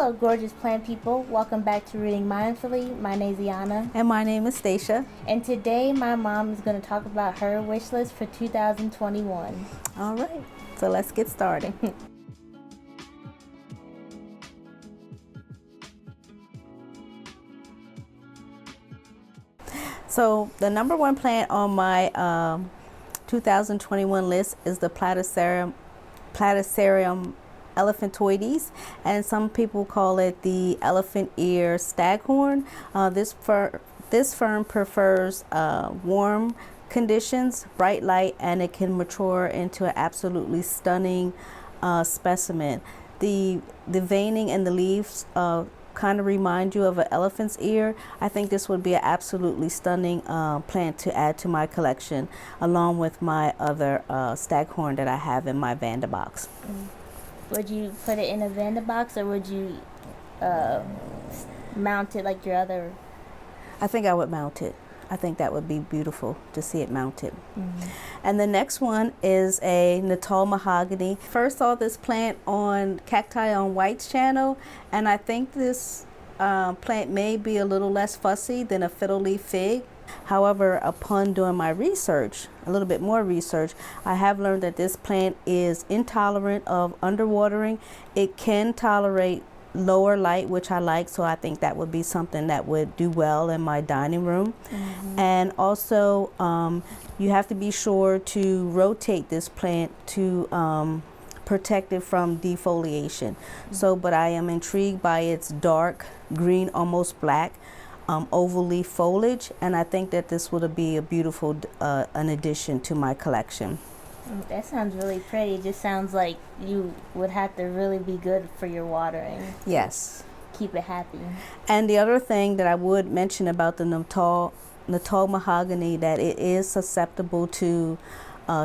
Hello, gorgeous plant people. Welcome back to Reading Mindfully. My name is Iana. And my name is Stacia. And today my mom is going to talk about her wish list for 2021. All right, so let's get started. So the number one plant on my 2021 list is the Platycerium elephantoides, and some people call it the elephant ear staghorn. This fern prefers warm conditions, bright light, and it can mature into an absolutely stunning specimen. The veining and the leaves kind of remind you of an elephant's ear. I think this would be an absolutely stunning plant to add to my collection, along with my other staghorn that I have in my Vanda box. Would you put it in a Vanda box, or would you mount it like your other? I think I would mount it. I think that would be beautiful to see it mounted. Mm-hmm. And the next one is a Natal mahogany. First saw this plant on Cacti on White's channel, and I think this plant may be a little less fussy than a fiddle leaf fig. However, upon doing my research, a little bit more research, I have learned that this plant is intolerant of underwatering. It can tolerate lower light, which I like, so I think that would be something that would do well in my dining room. Mm-hmm. And also, you have to be sure to rotate this plant to protect it from defoliation. Mm-hmm. So, but I am intrigued by its dark green, almost black, oval leaf foliage, and I think that this would be a beautiful an addition to my collection. That sounds really pretty. It just sounds like you would have to really be good for your watering. Yes. Keep it happy. And the other thing that I would mention about the Natal mahogany, that it is susceptible to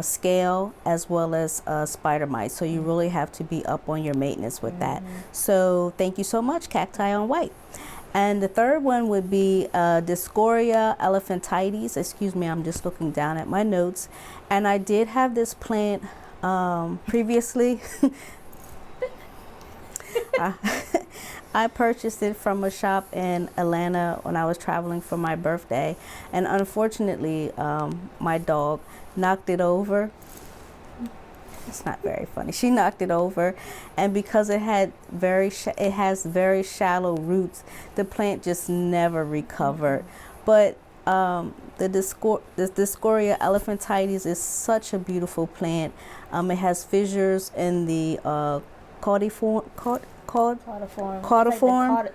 scale as well as spider mites. So you really have to be up on your maintenance with that. So thank you so much, Cacti on White. And the third one would be Discoria elephantides. Excuse me, I'm just looking down at my notes. And I did have this plant previously. I purchased it from a shop in Atlanta when I was traveling for my birthday. And unfortunately, my dog knocked it over. It's not very funny. She knocked it over, and because it had it has very shallow roots, the plant just never recovered. But the Discoria elephantides is such a beautiful plant. It has fissures in the caudiform.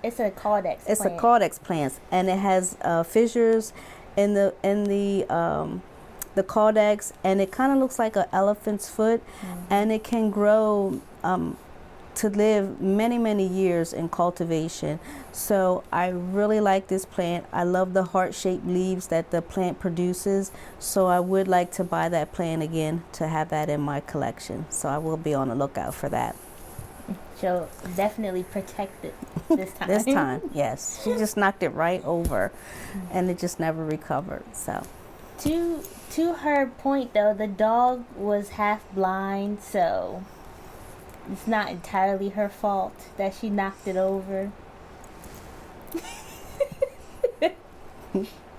It's a caudex. It's a caudex plant, and it has fissures in the caudex, and it kind of looks like an elephant's foot. And it can grow to live many years in cultivation. So I really like this plant. I love the heart-shaped leaves that the plant produces, so I would like to buy that plant again to have that in my collection. So I will be on the lookout for that. She'll definitely protect it this time. This time, yes. She just knocked it right over, and it just never recovered. So to her point, though, the dog was half blind, so it's not entirely her fault that she knocked it over.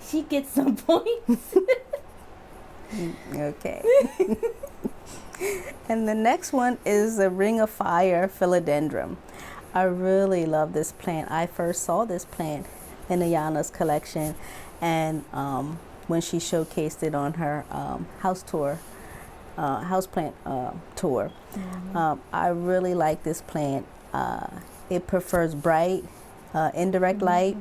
She gets some points. Okay. And the next one is the Ring of Fire philodendron. I really love this plant. I first saw this plant in Ayana's collection, and when she showcased it on her houseplant tour. I really like this plant. It prefers bright, indirect light.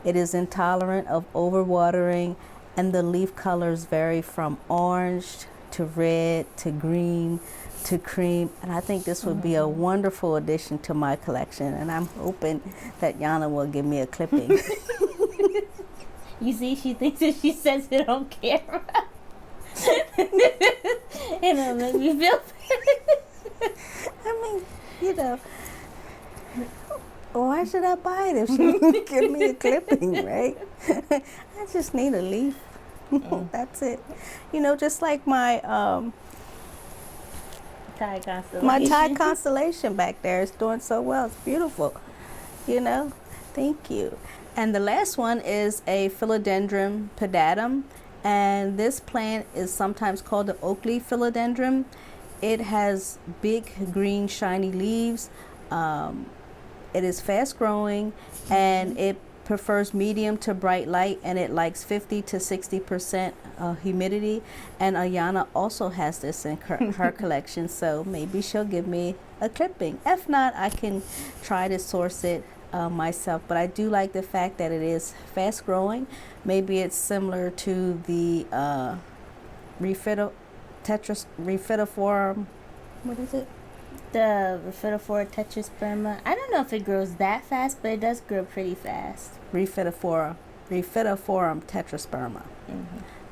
It is intolerant of overwatering, and the leaf colors vary from orange to red to green to cream, and I think this would be a wonderful addition to my collection, and I'm hoping that Yana will give me a clipping. You see, she thinks if she says it on camera, it'll make me feel bad. I mean, you know, why should I buy it if she won't give me a clipping, right? I just need a leaf. That's it. You know, just like my Tide constellation. my tide constellation back there is doing so well. It's beautiful. You know, thank you. And the last one is a philodendron pedatum, and this plant is sometimes called the Oakley philodendron. It has big green shiny leaves. It is fast growing, and it prefers medium to bright light, and it likes 50 to 60% humidity. And Ayana also has this in her collection, so maybe she'll give me a clipping. If not, I can try to source it myself. But I do like the fact that it is fast growing. Maybe it's similar to the Rephytophora. What is it? The Rephytophora tetrasperma. I don't know if it grows that fast, but it does grow pretty fast. Rephytophorum tetrasperma.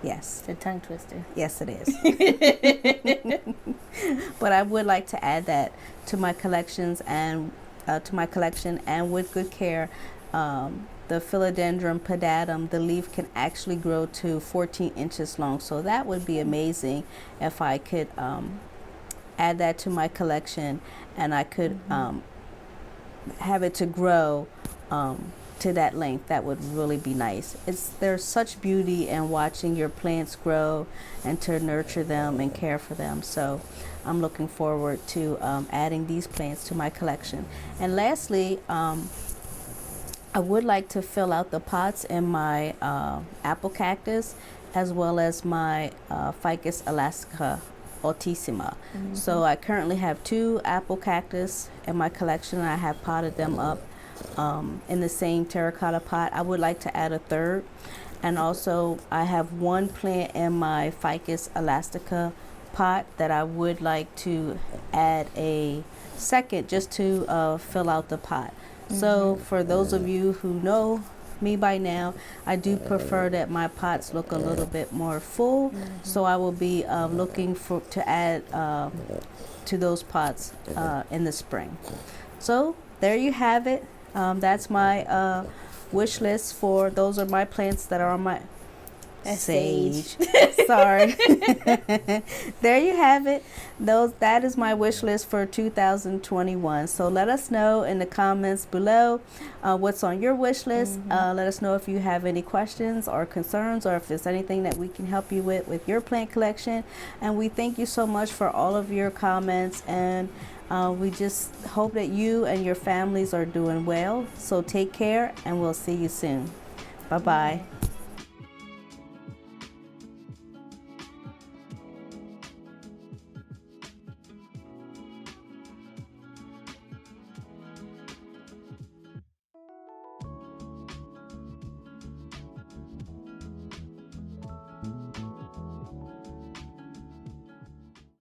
Yes. It's a tongue twister. Yes, it is. But I would like to add that to my collections and and with good care, the philodendron pedatum, the leaf can actually grow to 14 inches long. So that would be amazing if I could add that to my collection, and I could have it to grow to that length. That would really be nice. There's such beauty in watching your plants grow and to nurture them and care for them. So I'm looking forward to adding these plants to my collection. And lastly, I would like to fill out the pots in my apple cactus, as well as my Ficus elastica altissima. So I currently have 2 apple cactus in my collection. I have potted them up in the same terracotta pot. I would like to add a third, and also I have 1 plant in my Ficus elastica pot that I would like to add a second just to fill out the pot. So for those of you who know me by now, I do prefer that my pots look a little bit more full. So I will be looking to add to those pots in the spring. So there you have it. That's my wish list. For those are my plants that are on my sage. Sorry. There you have it. That is my wish list for 2021. So let us know in the comments below what's on your wish list. Let us know if you have any questions or concerns, or if there's anything that we can help you with your plant collection. And we thank you so much for all of your comments, and we just hope that you and your families are doing well. So take care, and we'll see you soon. Bye-bye.